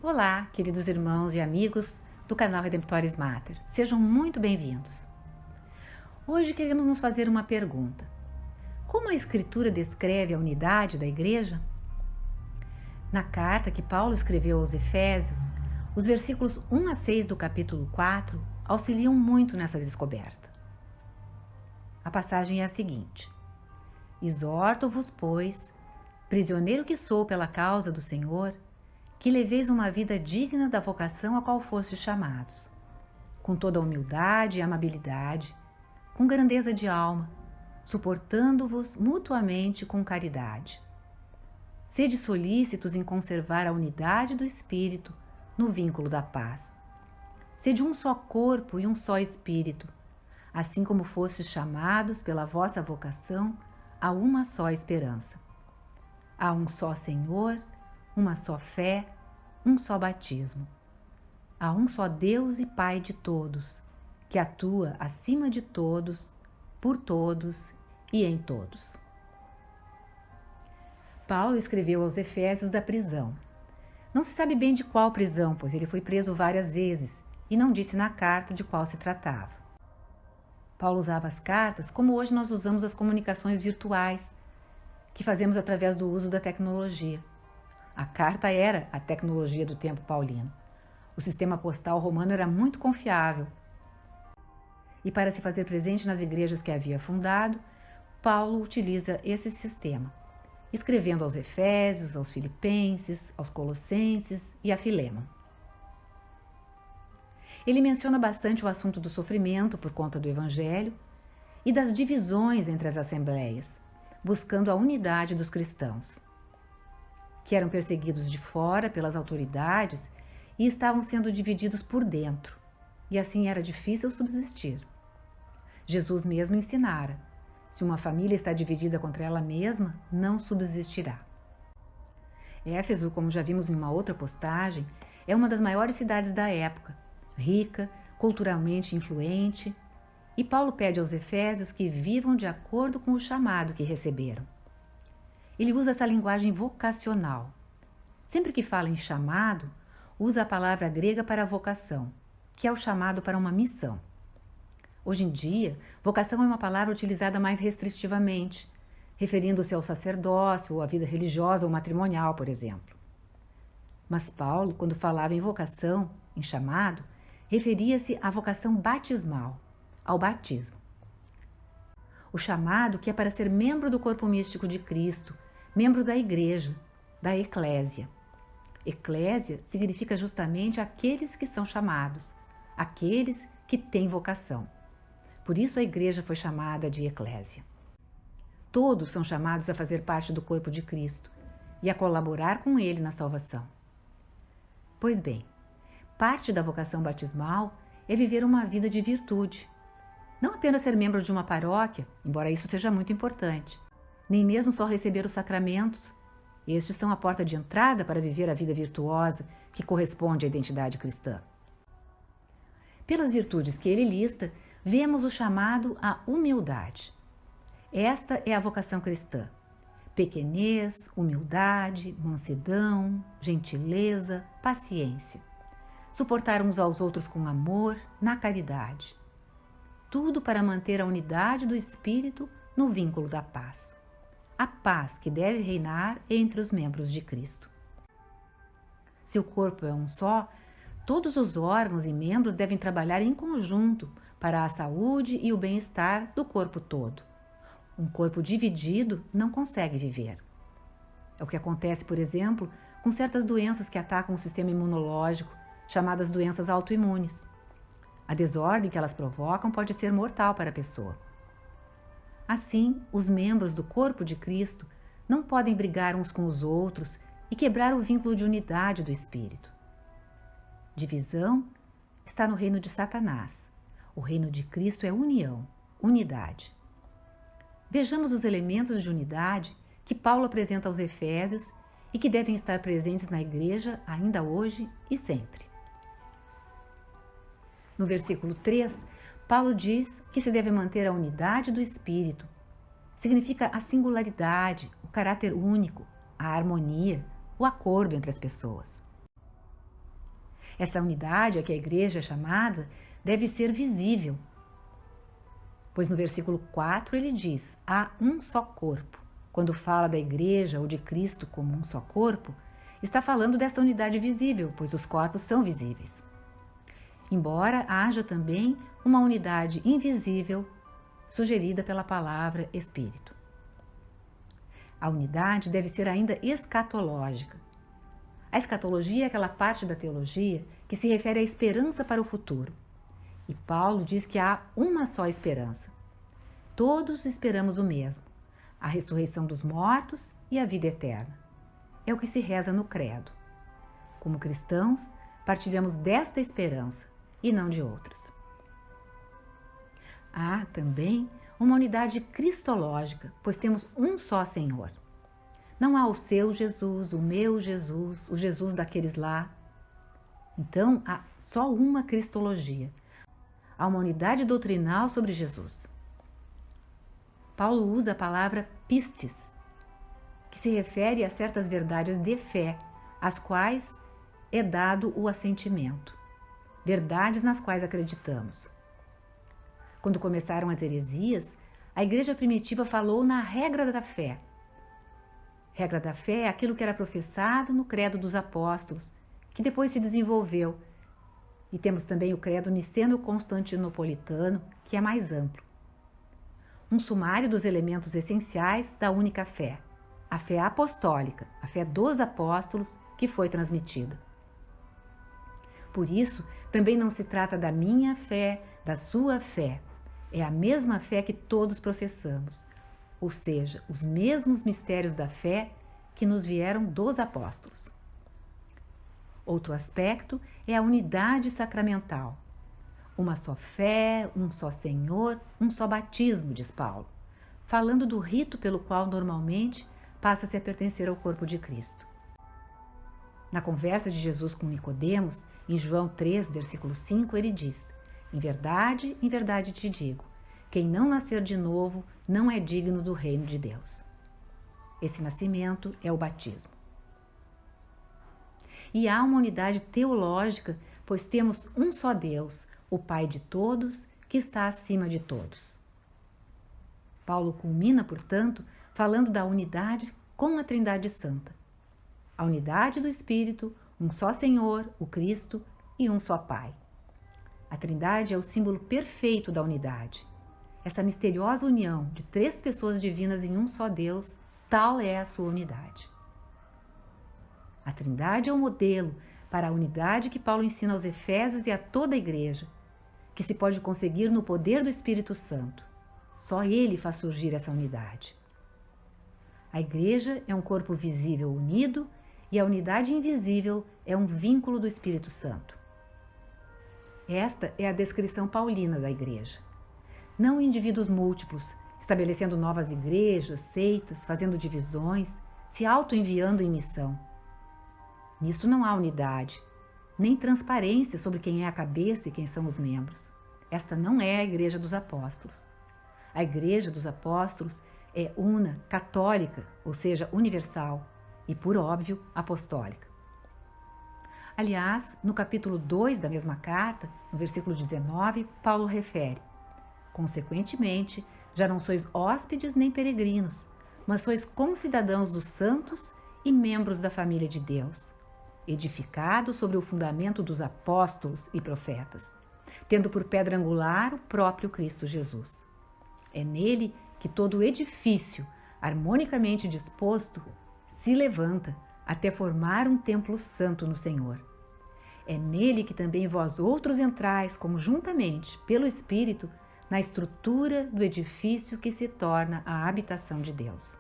Olá, queridos irmãos e amigos do canal Redemptoris Mater. Sejam muito bem-vindos. Hoje queremos nos fazer uma pergunta. Como a Escritura descreve a unidade da Igreja? Na carta que Paulo escreveu aos Efésios, os versículos 1 a 6 do capítulo 4 auxiliam muito nessa descoberta. A passagem é a seguinte: Exorto-vos, pois, prisioneiro que sou pela causa do Senhor, que leveis uma vida digna da vocação a qual fostes chamados, com toda a humildade e amabilidade, com grandeza de alma, suportando-vos mutuamente com caridade. Sede solícitos em conservar a unidade do Espírito no vínculo da paz. Sede um só corpo e um só Espírito, assim como fostes chamados pela vossa vocação a uma só esperança. Há um só Senhor, uma só fé, um só batismo. Há um só Deus e Pai de todos, que atua acima de todos, por todos e em todos. Paulo escreveu aos Efésios da prisão. Não se sabe bem de qual prisão, pois ele foi preso várias vezes e não disse na carta de qual se tratava. Paulo usava as cartas como hoje nós usamos as comunicações virtuais, que fazemos através do uso da tecnologia. A carta era a tecnologia do tempo paulino. O sistema postal romano era muito confiável. E para se fazer presente nas igrejas que havia fundado, Paulo utiliza esse sistema, escrevendo aos Efésios, aos Filipenses, aos Colossenses e a Filemon. Ele menciona bastante o assunto do sofrimento por conta do Evangelho e das divisões entre as assembleias, buscando a unidade dos cristãos, que eram perseguidos de fora pelas autoridades e estavam sendo divididos por dentro, e assim era difícil subsistir. Jesus mesmo ensinara: se uma família está dividida contra ela mesma, não subsistirá. Éfeso, como já vimos em uma outra postagem, é uma das maiores cidades da época, rica, culturalmente influente, e Paulo pede aos Efésios que vivam de acordo com o chamado que receberam. Ele usa essa linguagem vocacional. Sempre que fala em chamado, usa a palavra grega para vocação, que é o chamado para uma missão. Hoje em dia, vocação é uma palavra utilizada mais restritivamente, referindo-se ao sacerdócio ou à vida religiosa ou matrimonial, por exemplo. Mas Paulo, quando falava em vocação, em chamado, referia-se à vocação batismal, ao batismo. O chamado que é para ser membro do corpo místico de Cristo, membro da igreja, da eclésia. Eclésia significa justamente aqueles que são chamados, aqueles que têm vocação. Por isso a igreja foi chamada de eclésia. Todos são chamados a fazer parte do corpo de Cristo e a colaborar com ele na salvação. Pois bem, parte da vocação batismal é viver uma vida de virtude. Não apenas ser membro de uma paróquia, embora isso seja muito importante, nem mesmo só receber os sacramentos. Estes são a porta de entrada para viver a vida virtuosa que corresponde à identidade cristã. Pelas virtudes que ele lista, vemos o chamado à humildade. Esta é a vocação cristã: pequenez, humildade, mansidão, gentileza, paciência. Suportar uns aos outros com amor, na caridade. Tudo para manter a unidade do Espírito no vínculo da paz. A paz que deve reinar entre os membros de Cristo. Se o corpo é um só, todos os órgãos e membros devem trabalhar em conjunto para a saúde e o bem-estar do corpo todo. Um corpo dividido não consegue viver. É o que acontece, por exemplo, com certas doenças que atacam o sistema imunológico, chamadas doenças autoimunes. A desordem que elas provocam pode ser mortal para a pessoa. Assim, os membros do corpo de Cristo não podem brigar uns com os outros e quebrar o vínculo de unidade do Espírito. Divisão está no reino de Satanás. O reino de Cristo é união, unidade. Vejamos os elementos de unidade que Paulo apresenta aos Efésios e que devem estar presentes na igreja ainda hoje e sempre. No versículo 3, Paulo diz que se deve manter a unidade do Espírito. Significa a singularidade, o caráter único, a harmonia, o acordo entre as pessoas. Essa unidade a que a igreja é chamada deve ser visível, pois no versículo 4 ele diz: há um só corpo. Quando fala da igreja ou de Cristo como um só corpo, está falando desta unidade visível, pois os corpos são visíveis. Embora haja também uma unidade invisível sugerida pela palavra Espírito. A unidade deve ser ainda escatológica. A escatologia é aquela parte da teologia que se refere à esperança para o futuro. E Paulo diz que há uma só esperança. Todos esperamos o mesmo: a ressurreição dos mortos e a vida eterna. É o que se reza no credo. Como cristãos, partilhamos desta esperança e não de outras. Há também uma unidade cristológica, pois temos um só Senhor. Não há o seu Jesus, o meu Jesus, o Jesus daqueles lá. Então, há só uma cristologia. Há uma unidade doutrinal sobre Jesus. Paulo usa a palavra pistis, que se refere a certas verdades de fé, às quais é dado o assentimento. Verdades nas quais acreditamos. Quando começaram as heresias, a igreja primitiva falou na regra da fé. Regra da fé é aquilo que era professado no credo dos apóstolos, que depois se desenvolveu. E temos também o credo niceno-constantinopolitano, que é mais amplo. Um sumário dos elementos essenciais da única fé, a fé apostólica, a fé dos apóstolos que foi transmitida. Por isso, também não se trata da minha fé, da sua fé. É a mesma fé que todos professamos, ou seja, os mesmos mistérios da fé que nos vieram dos apóstolos. Outro aspecto é a unidade sacramental. Uma só fé, um só Senhor, um só batismo, diz Paulo, falando do rito pelo qual normalmente passa-se a pertencer ao corpo de Cristo. Na conversa de Jesus com Nicodemos, em João 3, versículo 5, ele diz: em verdade te digo, quem não nascer de novo não é digno do reino de Deus. Esse nascimento é o batismo. E há uma unidade teológica, pois temos um só Deus, o Pai de todos, que está acima de todos. Paulo culmina, portanto, falando da unidade com a Trindade Santa. A unidade do Espírito, um só Senhor, o Cristo, e um só Pai. A Trindade é o símbolo perfeito da unidade. Essa misteriosa união de três pessoas divinas em um só Deus, tal é a sua unidade. A Trindade é o modelo para a unidade que Paulo ensina aos Efésios e a toda a igreja, que se pode conseguir no poder do Espírito Santo. Só ele faz surgir essa unidade. A igreja é um corpo visível unido e a unidade invisível é um vínculo do Espírito Santo. Esta é a descrição paulina da igreja. Não indivíduos múltiplos, estabelecendo novas igrejas, seitas, fazendo divisões, se auto-enviando em missão. Nisto não há unidade, nem transparência sobre quem é a cabeça e quem são os membros. Esta não é a igreja dos apóstolos. A igreja dos apóstolos é una, católica, ou seja, universal, e, por óbvio, apostólica. Aliás, no capítulo 2 da mesma carta, no versículo 19, Paulo refere: consequentemente, já não sois hóspedes nem peregrinos, mas sois concidadãos dos santos e membros da família de Deus, edificados sobre o fundamento dos apóstolos e profetas, tendo por pedra angular o próprio Cristo Jesus. É nele que todo o edifício, harmonicamente disposto, se levanta até formar um templo santo no Senhor. É nele que também vós outros entrais conjuntamente, pelo Espírito, na estrutura do edifício que se torna a habitação de Deus.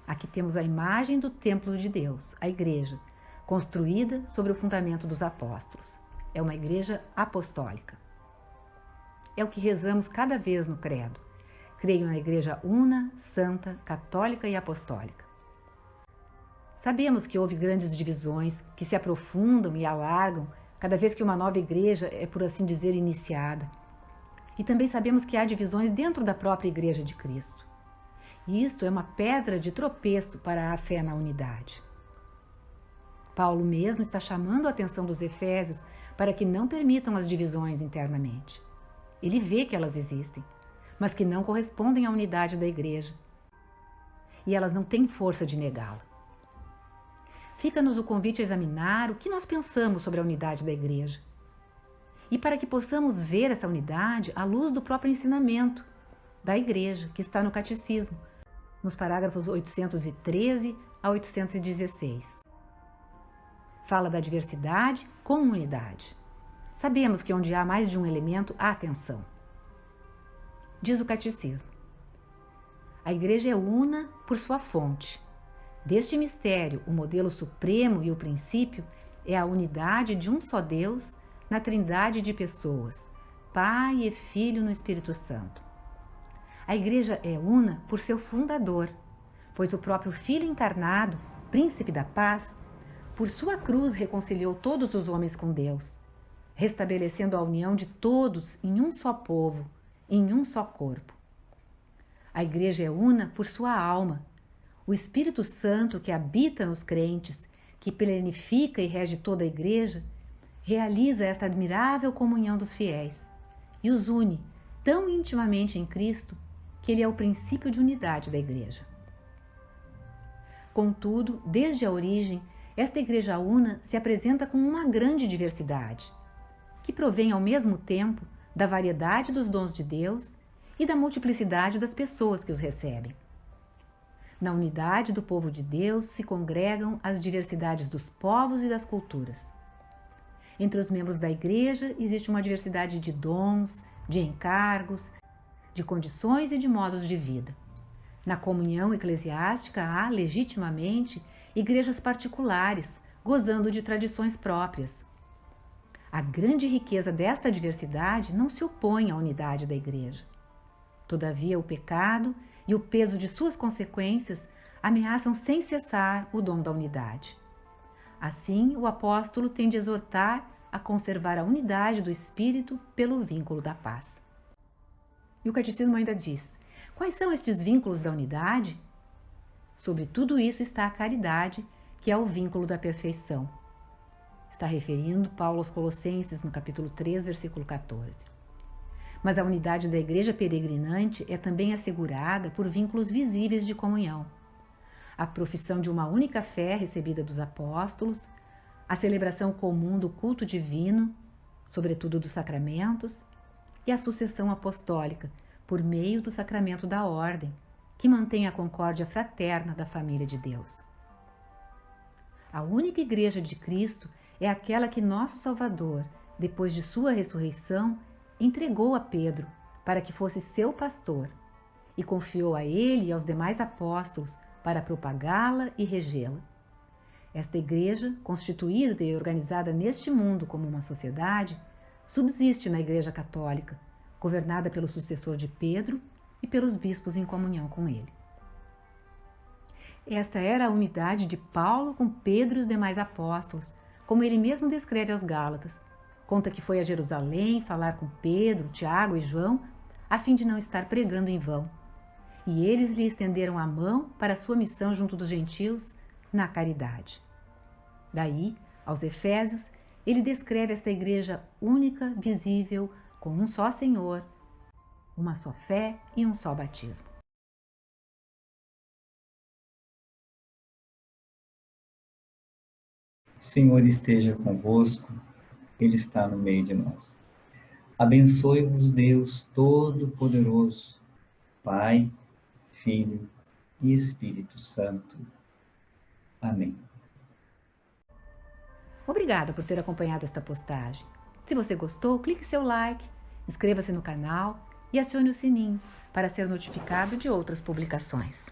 Aqui temos a imagem do templo de Deus, a igreja, construída sobre o fundamento dos apóstolos. É uma igreja apostólica. É o que rezamos cada vez no credo. Creio na igreja una, santa, católica e apostólica. Sabemos que houve grandes divisões que se aprofundam e alargam cada vez que uma nova igreja é, por assim dizer, iniciada. E também sabemos que há divisões dentro da própria igreja de Cristo. E isto é uma pedra de tropeço para a fé na unidade. Paulo mesmo está chamando a atenção dos efésios para que não permitam as divisões internamente. Ele vê que elas existem, mas que não correspondem à unidade da igreja. E elas não têm força de negá-la. Fica-nos o convite a examinar o que nós pensamos sobre a unidade da igreja. E para que possamos ver essa unidade à luz do próprio ensinamento da igreja, que está no Catecismo, nos parágrafos 813 a 816. Fala da diversidade com unidade. Sabemos que onde há mais de um elemento, há tensão. Diz o Catecismo: a Igreja é una por sua fonte. Deste mistério, o modelo supremo e o princípio é a unidade de um só Deus na trindade de pessoas, Pai e Filho no Espírito Santo. A Igreja é una por seu fundador, pois o próprio Filho encarnado, Príncipe da Paz, por sua cruz reconciliou todos os homens com Deus, restabelecendo a união de todos em um só povo, em um só corpo. A Igreja é una por sua alma, o Espírito Santo que habita nos crentes, que plenifica e rege toda a Igreja, realiza esta admirável comunhão dos fiéis e os une tão intimamente em Cristo que Ele é o princípio de unidade da Igreja. Contudo, desde a origem, esta Igreja una se apresenta com uma grande diversidade, que provém ao mesmo tempo da variedade dos dons de Deus e da multiplicidade das pessoas que os recebem. Na unidade do povo de Deus se congregam as diversidades dos povos e das culturas. Entre os membros da Igreja existe uma diversidade de dons, de encargos, de condições e de modos de vida. Na comunhão eclesiástica há, legitimamente, igrejas particulares, gozando de tradições próprias. A grande riqueza desta diversidade não se opõe à unidade da Igreja. Todavia, o pecado e o peso de suas consequências ameaçam sem cessar o dom da unidade. Assim, o apóstolo tem de exortar a conservar a unidade do Espírito pelo vínculo da paz. E o Catecismo ainda diz: quais são estes vínculos da unidade? Sobre tudo isso está a caridade, que é o vínculo da perfeição. Está referindo Paulo aos Colossenses, no capítulo 3, versículo 14. Mas a unidade da igreja peregrinante é também assegurada por vínculos visíveis de comunhão. A profissão de uma única fé recebida dos apóstolos, a celebração comum do culto divino, sobretudo dos sacramentos, e a sucessão apostólica, por meio do sacramento da ordem, que mantém a concórdia fraterna da família de Deus. A única igreja de Cristo é aquela que nosso Salvador, depois de sua ressurreição, entregou a Pedro para que fosse seu pastor e confiou a ele e aos demais apóstolos para propagá-la e regê-la. Esta igreja, constituída e organizada neste mundo como uma sociedade, subsiste na Igreja Católica, governada pelo sucessor de Pedro e pelos bispos em comunhão com ele. Esta era a unidade de Paulo com Pedro e os demais apóstolos, como ele mesmo descreve aos Gálatas. Conta que foi a Jerusalém falar com Pedro, Tiago e João, a fim de não estar pregando em vão. E eles lhe estenderam a mão para a sua missão junto dos gentios na caridade. Daí, aos Efésios, ele descreve esta igreja única, visível, com um só Senhor, uma só fé e um só batismo. O Senhor esteja convosco, Ele está no meio de nós. Abençoe-vos Deus Todo-Poderoso, Pai, Filho e Espírito Santo. Amém. Obrigada por ter acompanhado esta postagem. Se você gostou, clique seu like, inscreva-se no canal e acione o sininho para ser notificado de outras publicações.